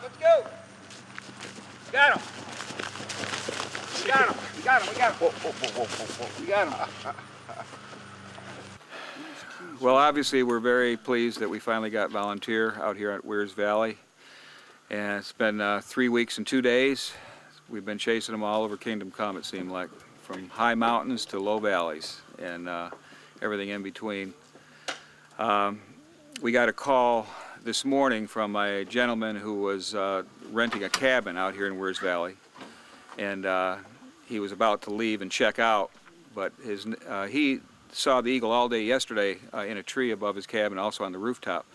let's go. Got him. Got him. We got him. We got him. Whoa, whoa, whoa, whoa, whoa, whoa. We got him. Well, obviously, we're very pleased that we finally got Volunteer out here at Weirs Valley. And it's been 3 weeks and 2 days. We've been chasing them all over Kingdom Come, it seemed like, from high mountains to low valleys and everything in between. We got a call this morning from a gentleman who was renting a cabin out here in Weirs Valley. And he was about to leave and check out, but he saw the eagle all day yesterday in a tree above his cabin, also on the rooftop.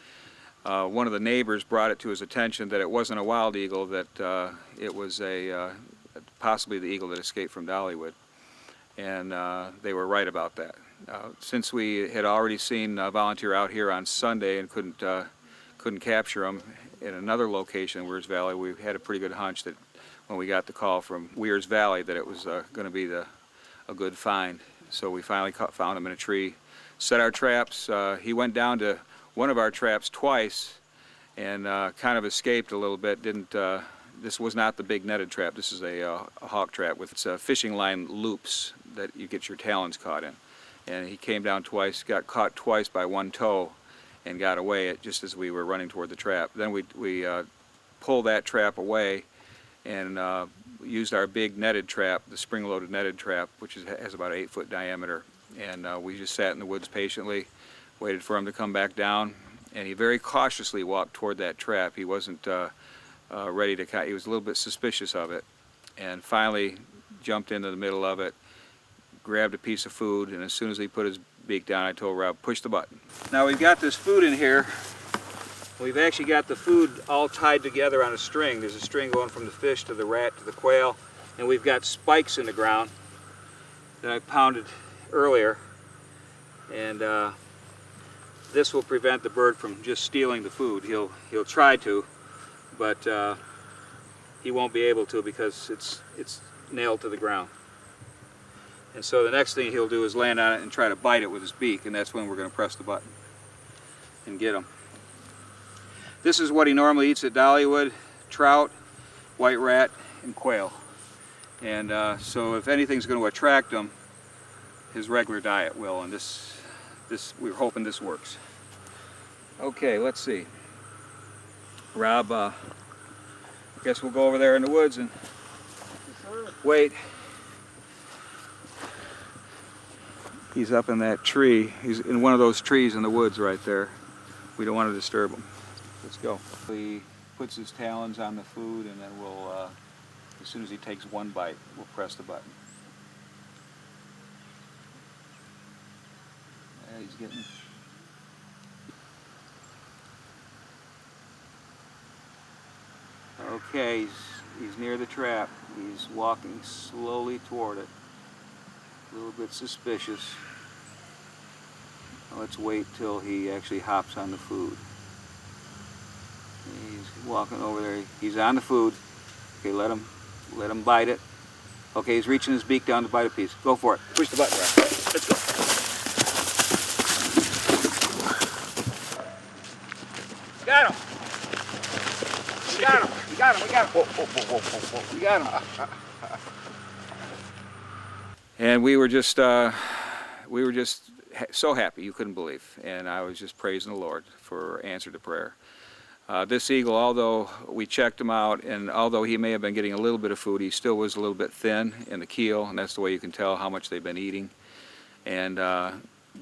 One of the neighbors brought it to his attention that it wasn't a wild eagle, that it was possibly the eagle that escaped from Dollywood. And they were right about that. Since we had already seen Volunteer out here on Sunday and couldn't capture him in another location in Weirs Valley, we had a pretty good hunch that when we got the call from Weirs Valley that it was going to be a good find. So we finally found him in a tree, set our traps. He went down to one of our traps twice and kind of escaped a little bit. This was not the big netted trap. This is a hawk trap with fishing line loops that you get your talons caught in. And he came down twice, got caught twice by one toe, and got away just as we were running toward the trap. Then we pulled that trap away and used our big netted trap, the spring-loaded netted trap, which has about an 8-foot diameter. And we just sat in the woods patiently, waited for him to come back down, and he very cautiously walked toward that trap. He wasn't ready to catch. He was a little bit suspicious of it, and finally jumped into the middle of it, grabbed a piece of food, and as soon as he put his beak down, I told Rob, push the button. Now we've got this food in here. We've actually got the food all tied together on a string. There's a string going from the fish to the rat to the quail, and we've got spikes in the ground that I pounded earlier, and this will prevent the bird from just stealing the food. He'll try to, but he won't be able to because it's nailed to the ground. And so the next thing he'll do is land on it and try to bite it with his beak, and that's when we're going to press the button and get him. This is what he normally eats at Dollywood: trout, white rat, and quail. And so if anything's going to attract him, his regular diet will, and we're hoping this works. Okay, let's see. Rob, I guess we'll go over there in the woods and wait. He's up in that tree. He's in one of those trees in the woods right there. We don't want to disturb him. Let's go. He puts his talons on the food, and then we'll, as soon as he takes one bite, we'll press the button. Yeah, he's getting... Okay, he's near the trap. He's walking slowly toward it. A little bit suspicious. Let's wait till he actually hops on the food. He's walking over there. He's on the food. Okay, let him bite it. Okay, he's reaching his beak down to bite a piece. Go for it. Push the button, Rob. Let's go. Got him. We got him. We got him. We got him. Whoa, whoa, whoa, whoa, whoa, whoa. We got him. And we were just so happy you couldn't believe, and I was just praising the Lord for answer to prayer. This eagle, although we checked him out, and although he may have been getting a little bit of food, he still was a little bit thin in the keel, and that's the way you can tell how much they've been eating. And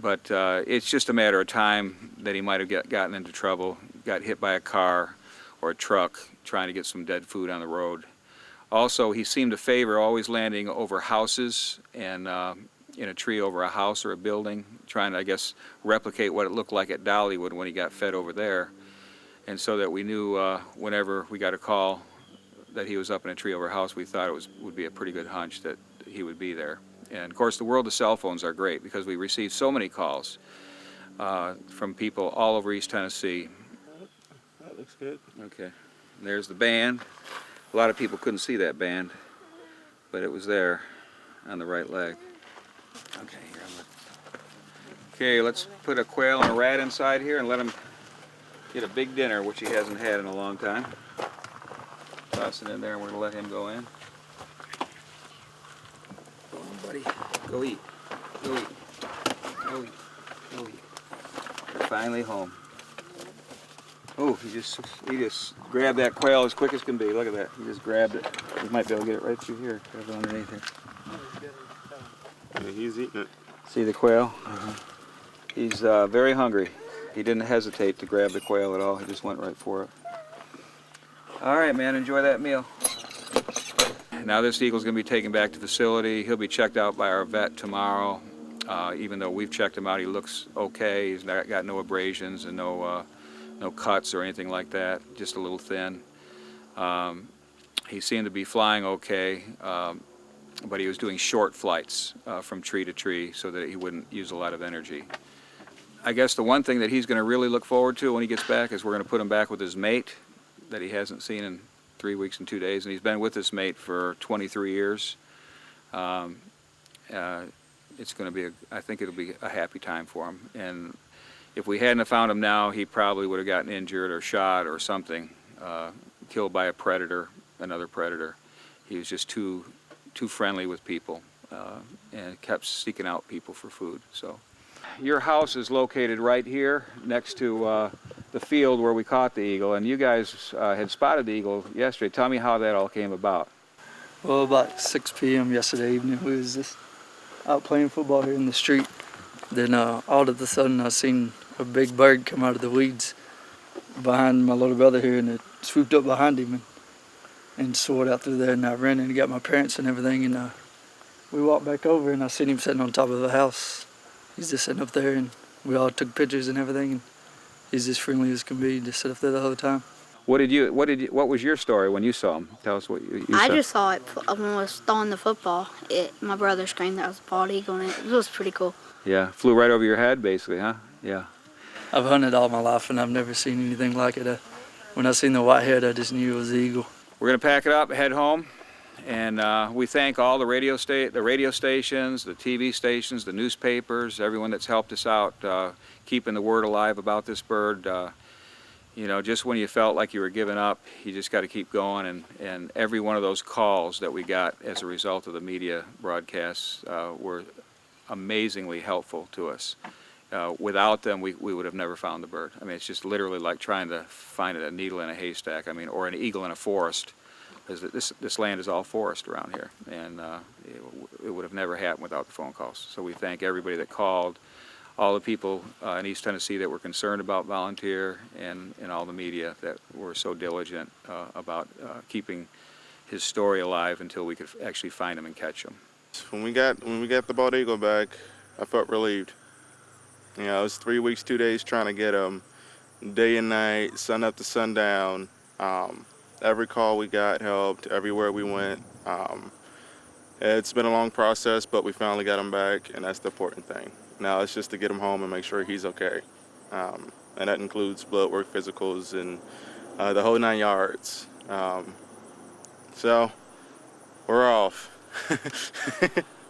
but it's just a matter of time that he might have gotten into trouble, got hit by a car or a truck trying to get some dead food on the road. Also, he seemed to favor always landing over houses and in a tree over a house or a building, trying to, I guess, replicate what it looked like at Dollywood when he got fed over there. And so that we knew whenever we got a call that he was up in a tree over a house, we thought it would be a pretty good hunch that he would be there. And of course, the world of cell phones are great because we receive so many calls from people all over East Tennessee. That looks good. Okay, and there's the band. A lot of people couldn't see that band, but it was there on the right leg. Okay, here I'm looking. Okay, let's put a quail and a rat inside here and let him get a big dinner, which he hasn't had in a long time. Toss it in there and we're gonna let him go in. Go on, buddy. Go eat. Go eat. Go eat. Go eat. You're finally home. Oh, he just grabbed that quail as quick as can be. Look at that. He just grabbed it. You might be able to get it right through here. Grab it underneath here. Yeah, he's eating it. See the quail? He's very hungry. He didn't hesitate to grab the quail at all. He just went right for it. All right, man. Enjoy that meal. Now this eagle's going to be taken back to the facility. He'll be checked out by our vet tomorrow. Even though we've checked him out, he looks okay. He's got no abrasions and no cuts or anything like that. Just a little thin. He seemed to be flying okay, but he was doing short flights from tree to tree so that he wouldn't use a lot of energy. I guess the one thing that he's going to really look forward to when he gets back is we're going to put him back with his mate that he hasn't seen in 3 weeks and 2 days, and he's been with this mate for 23 years. It's going to be, I think it'll be a happy time for him. And if we hadn't have found him now, he probably would have gotten injured or shot or something, killed by a predator, another predator. He was just too friendly with people and kept seeking out people for food. So, your house is located right here next to the field where we caught the eagle, and you guys had spotted the eagle yesterday. Tell me how that all came about. Well, about 6 p.m. yesterday evening, we was just out playing football here in the street. Then all of a sudden I seen a big bird come out of the weeds behind my little brother here, and it swooped up behind him and soared out through there, and I ran in and got my parents and everything, and we walked back over and I seen him sitting on top of the house. He's just sitting up there, and we all took pictures and everything, and he's as friendly as can be. He just sit up there the whole time. What was your story when you saw him? Tell us what you saw. I just saw it when I was throwing the football. My brother screamed that was a bald eagle, and it was pretty cool. Yeah, flew right over your head, basically, huh? Yeah. I've hunted all my life, and I've never seen anything like it. When I seen the white head, I just knew it was the eagle. We're gonna pack it up, head home, and we thank all the radio stations, the TV stations, the newspapers, everyone that's helped us out, keeping the word alive about this bird. You know, just when you felt like you were giving up, you just got to keep going, and every one of those calls that we got as a result of the media broadcasts were amazingly helpful to us. Without them, we would have never found the bird. I mean, it's just literally like trying to find a needle in a haystack, I mean, or an eagle in a forest. This land is all forest around here, and it would have never happened without the phone calls. So we thank everybody that called, all the people in East Tennessee that were concerned about Volunteer, and all the media that were so diligent about keeping his story alive until we could actually find him and catch him. When we got the bald eagle back, I felt relieved. You know, it was 3 weeks, 2 days trying to get him, day and night, sun up to sundown. Every call we got helped, everywhere we went. It's been a long process, but we finally got him back, and that's the important thing. Now it's just to get him home and make sure he's okay. And that includes blood work, physicals, and the whole 9 yards. So we're off.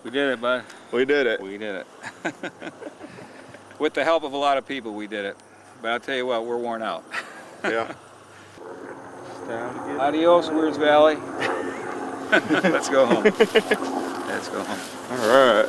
We did it, bud. We did it. We did it. With the help of a lot of people, we did it. But I'll tell you what, we're worn out. Yeah. Adios, Weirds Valley. Let's go home. Let's go home. All right.